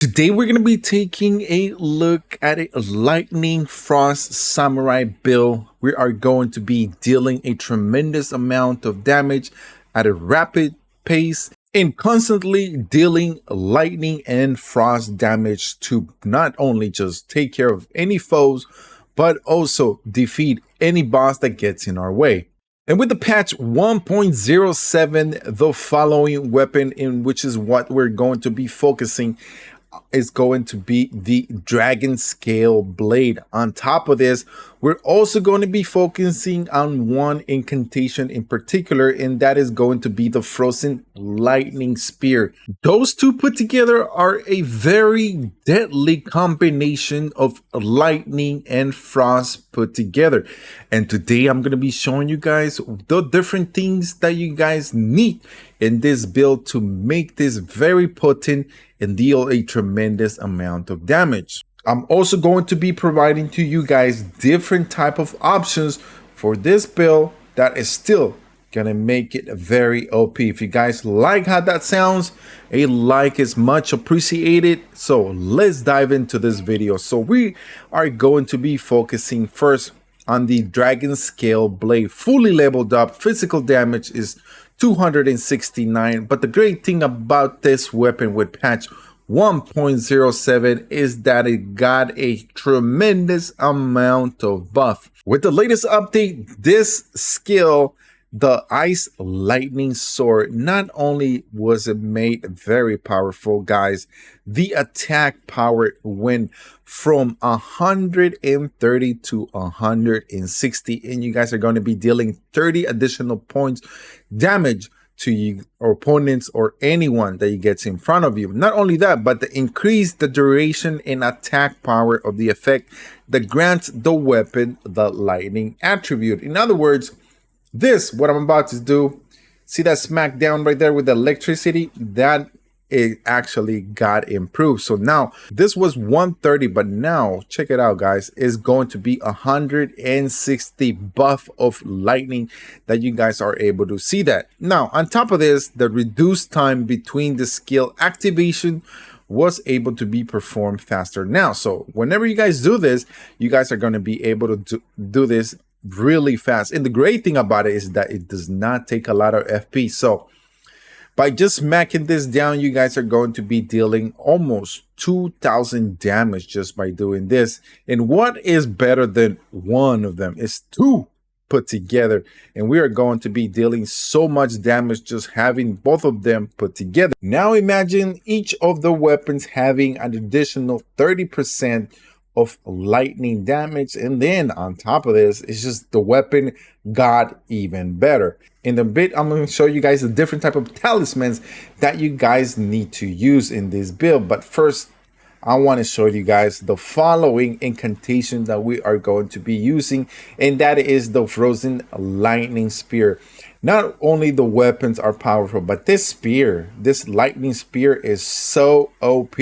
Today we're going to be taking a look at a lightning frost samurai build. We are going to be dealing a tremendous amount of damage at a rapid pace and constantly dealing lightning and frost damage to not only just take care of any foes, but also defeat any boss that gets in our way. And with the patch 1.07, the following weapon, in which is what we're going to be focusing, is going to be the Dragonscale blade. On top of this, we're also going to be focusing on one incantation in particular, and that is going to be the Frozen Lightning Spear. Those two put together are a very deadly combination of lightning and frost put together. And today I'm going to be showing you guys the different things that you guys need in this build to make this very potent and deal a tremendous amount of damage. I'm also going to be providing to you guys different type of options for this build that is still gonna make it very OP. If you guys like how that sounds, a like is much appreciated. So let's dive into this video. So we are going to be focusing first on the Dragonscale blade. Fully leveled up, physical damage is 269, but the great thing about this weapon with patch 1.07 is that it got a tremendous amount of buff. With the latest update, this skill, the Ice Lightning Sword, not only was it made very powerful, guys, the attack power went from 130 to 160, and you guys are going to be dealing 30 additional points damage to you or opponents or anyone that gets in front of you. Not only that, but to increase the duration and attack power of the effect that grants the weapon the lightning attribute. In other words, this, what I'm about to do, see that smackdown right there with the electricity, that it actually got improved. So now this was 130, but now check it out, guys, is going to be 160 buff of lightning that you guys are able to see that. Now on top of this, the reduced time between the skill activation was able to be performed faster now. So whenever you guys do this, you guys are going to be able to do this really fast. And the great thing about it is that it does not take a lot of FP. So by just smacking this down, you guys are going to be dealing almost 2,000 damage just by doing this. And what is better than one of them is two put together. And we are going to be dealing so much damage just having both of them put together. Now imagine each of the weapons having an additional 30% of lightning damage, and then on top of this, it's just the weapon got even better. In a bit, I'm going to show you guys the different type of talismans that you guys need to use in this build. But first, I want to show you guys the following incantation that we are going to be using, and that is the Frozen Lightning Spear. Not only the weapons are powerful, but this spear, this lightning spear, is so OP.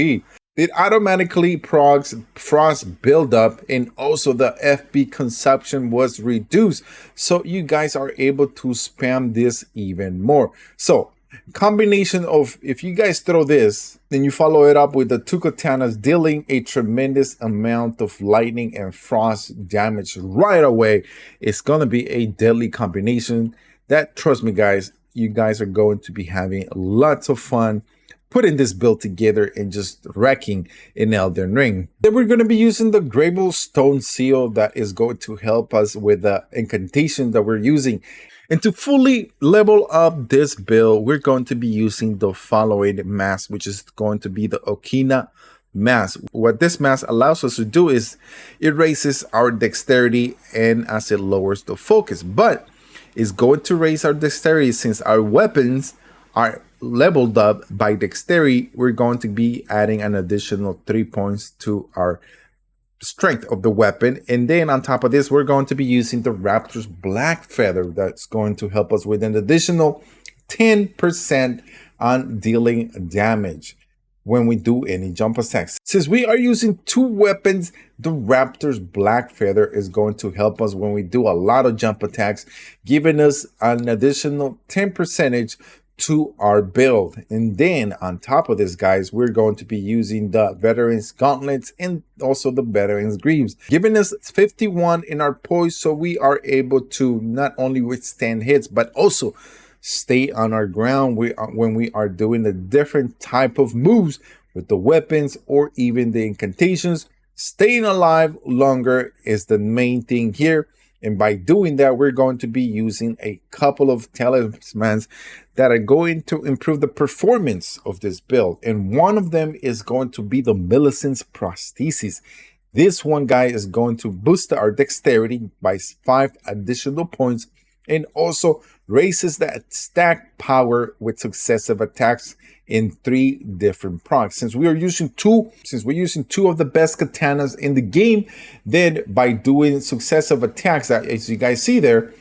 It automatically progs frost buildup, and also the FP consumption was reduced. So you guys are able to spam this even more. So combination of, if you guys throw this, then you follow it up with the two katanas dealing a tremendous amount of lightning and frost damage right away, it's going to be a deadly combination that, trust me guys, you guys are going to be having lots of fun putting this build together and just wrecking in Elden Ring. Then we're going to be using the Grable Stone Seal that is going to help us with the incantation that we're using. And to fully level up this build, we're going to be using the following mask, which is going to be the Okina mask. What this mask allows us to do is it raises our dexterity and as it lowers the focus, but it's going to raise our dexterity since our weapons are leveled up by dexterity. We're going to be adding an additional 3 points to our strength of the weapon, and then on top of this, we're going to be using the Raptor's Black Feather that's going to help us with an additional 10% on dealing damage when we do any jump attacks. Since we are using two weapons, the Raptor's Black Feather is going to help us when we do a lot of jump attacks, giving us an additional 10% to our build. And then on top of this, guys, we're going to be using the Veterans Gauntlets and also the Veterans Greaves, giving us 51 in our poise, so we are able to not only withstand hits but also stay on our ground when we are doing the different type of moves with the weapons or even the incantations. Staying alive longer is the main thing here. And by doing that, we're going to be using a couple of talismans that are going to improve the performance of this build. And one of them is going to be the Millicent's Prosthesis. This one guy is going to boost our dexterity by 5 additional points and also raises that stack power with successive attacks in 3 different procs. Since we're using two of the best katanas in the game, then by doing successive attacks, as you guys see there,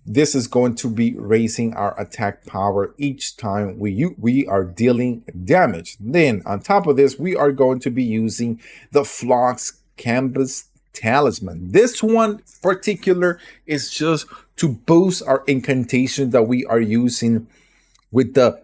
this is going to be raising our attack power each time we are dealing damage. Then on top of this, we are going to be using the Flasks Canvas Talisman. This one particular is just to boost our incantation that we are using with the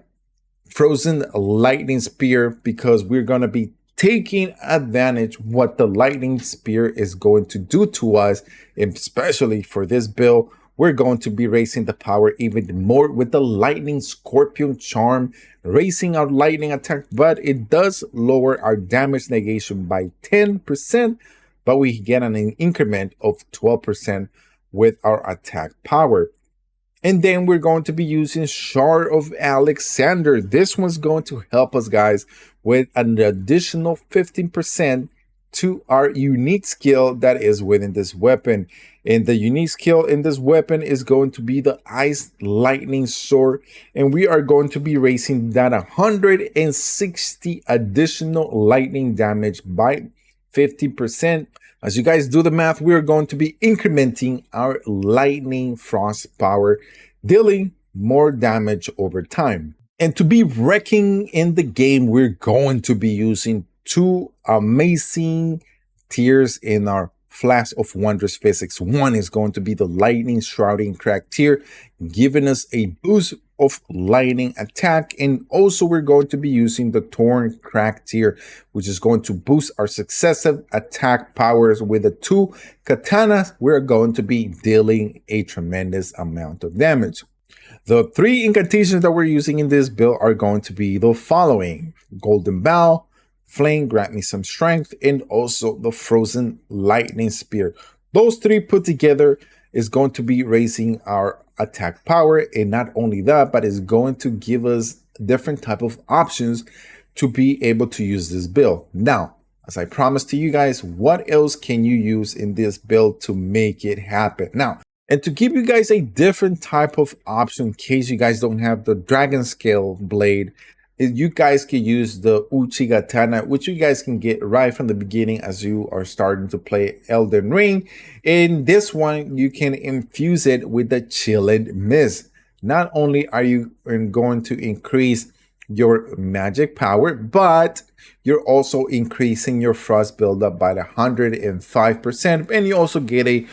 Frozen Lightning Spear, because we're going to be taking advantage what the Lightning Spear is going to do to us. And especially for this build, we're going to be raising the power even more with the Lightning Scorpion Charm, raising our lightning attack, but it does lower our damage negation by 10%, but we get an increment of 12% with our attack power. And then we're going to be using Shard of Alexander. This one's going to help us, guys, with an additional 15% to our unique skill that is within this weapon. And the unique skill in this weapon is going to be the Ice Lightning Sword. And we are going to be raising that 160 additional lightning damage by 50%. As you guys do the math, we are going to be incrementing our lightning frost power, dealing more damage over time. And to be wrecking in the game, we're going to be using 2 amazing tiers in our Flash of Wondrous Physics. One is going to be the Lightning Shrouding Crack tier, giving us a boost of lightning attack. And also we're going to be using the Torn Crack tier, which is going to boost our successive attack powers. With the 2 katanas, we're going to be dealing a tremendous amount of damage. The 3 incantations that we're using in this build are going to be the following: Golden Bow, Flame, Grant Me Some Strength, and also the Frozen Lightning Spear. Those 3 put together is going to be raising our attack power, and not only that, but it's going to give us different type of options to be able to use this build. Now, as I promised to you guys, what else can you use in this build to make it happen? Now, and to give you guys a different type of option in case you guys don't have the Dragonscale blade, you guys can use the Uchi Katana, which you guys can get right from the beginning as you are starting to play Elden Ring. In this one, you can infuse it with the Chilled Mist. Not only are you going to increase your magic power, but you're also increasing your frost buildup by 105%, and you also get a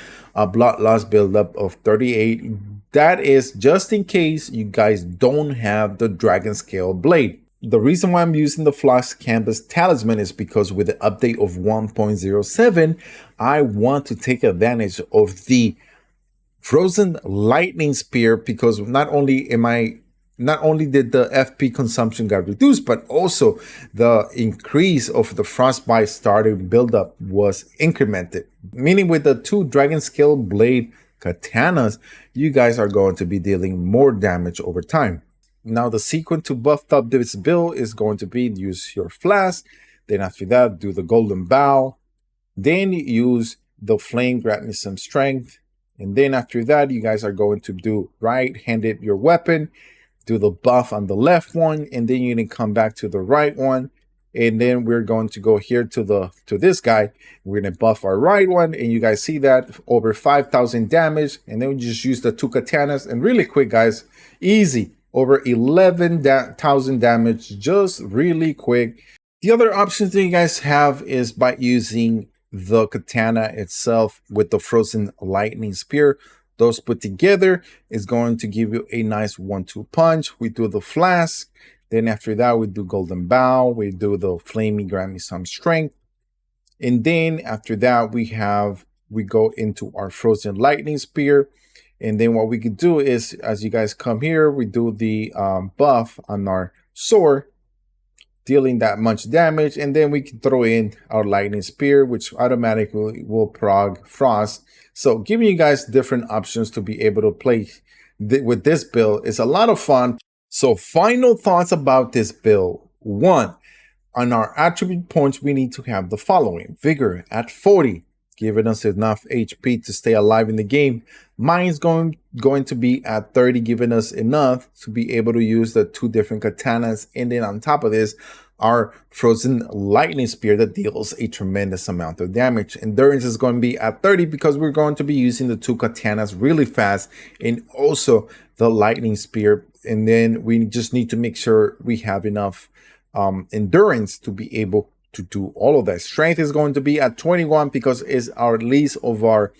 blood loss buildup of 38. That is just in case you guys don't have the Dragonscale blade. The reason why I'm using the Flasks Canvas Talisman is because with the update of 1.07, I want to take advantage of the Frozen Lightning Spear, because not only did the FP consumption got reduced, but also the increase of the frostbite starting buildup was incremented. Meaning with the 2 Dragonscale blade katanas, you guys are going to be dealing more damage over time. Now, the sequence to buff up this build is going to be use your Flask, then after that do the Golden Bow, then use the Flame, Grant Me Some Strength, and then after that you guys are going to do right-handed your weapon, do the buff on the left one, and then you can come back to the right one. And then we're going to go here to this guy. We're going to buff our right one, and you guys see that over 5,000 damage. And then we just use the 2 katanas, and really quick, guys, easy, over 11,000 damage, just really quick. The other options that you guys have is by using the katana itself with the Frozen Lightning Spear. Those put together is going to give you a nice 1-2 punch. We do the Flask. Then after that, we do Golden Bow. We do the Flamey Grant Me Some Strength. And then after that, we go into our Frozen Lightning Spear. And then what we can do is, as you guys come here, we do the buff on our sword, dealing that much damage. And then we can throw in our Lightning Spear, which automatically will prog Frost. So giving you guys different options to be able to play with this build is a lot of fun. So final thoughts about this build. 1, on our attribute points, we need to have the following. Vigor at 40, giving us enough HP to stay alive in the game. Mine's going to be at 30, giving us enough to be able to use the 2 different katanas. And then on top of this, our Frozen Lightning Spear that deals a tremendous amount of damage. Endurance is going to be at 30 because we're going to be using the 2 katanas really fast, and also the Lightning Spear. And then we just need to make sure we have enough endurance to be able to do all of that. Strength is going to be at 21 because it's our least of our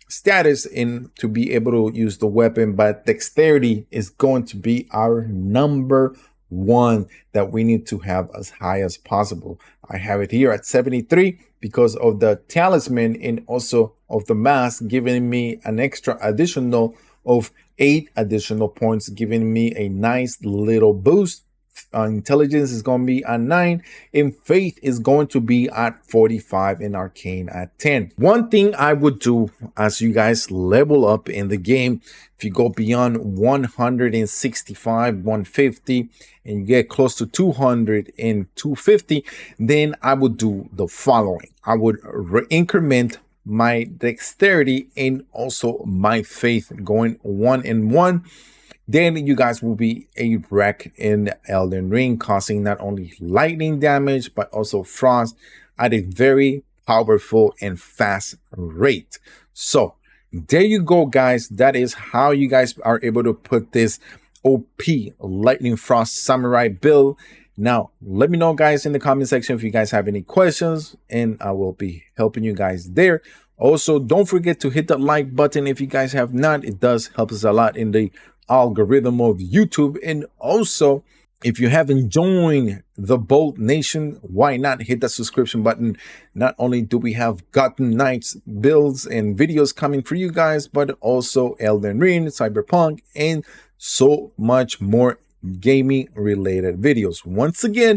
status in to be able to use the weapon, but dexterity is going to be our number 1 that we need to have as high as possible. I have it here at 73 because of the talisman and also of the mask, giving me an extra additional of 8 additional points, giving me a nice little boost. Intelligence is going to be at 9, and faith is going to be at 45, and arcane at 10. One thing I would do as you guys level up in the game, if you go beyond 165, 150, and you get close to 200 and 250, then I would do the following. I would increment my dexterity and also my faith, going 1 and 1. Then you guys will be a wreck in Elden Ring, causing not only lightning damage, but also frost at a very powerful and fast rate. So there you go, guys. That is how you guys are able to put this OP Lightning Frost Samurai build. Now, let me know, guys, in the comment section if you guys have any questions, and I will be helping you guys there. Also, don't forget to hit that like button if you guys have not. It does help us a lot in the algorithm of YouTube. And also, if you haven't joined the Bolt Nation, why not hit that subscription button? Not only do we have Gotham Knights builds and videos coming for you guys, but also Elden Ring, Cyberpunk, and so much more gaming related videos. Once again,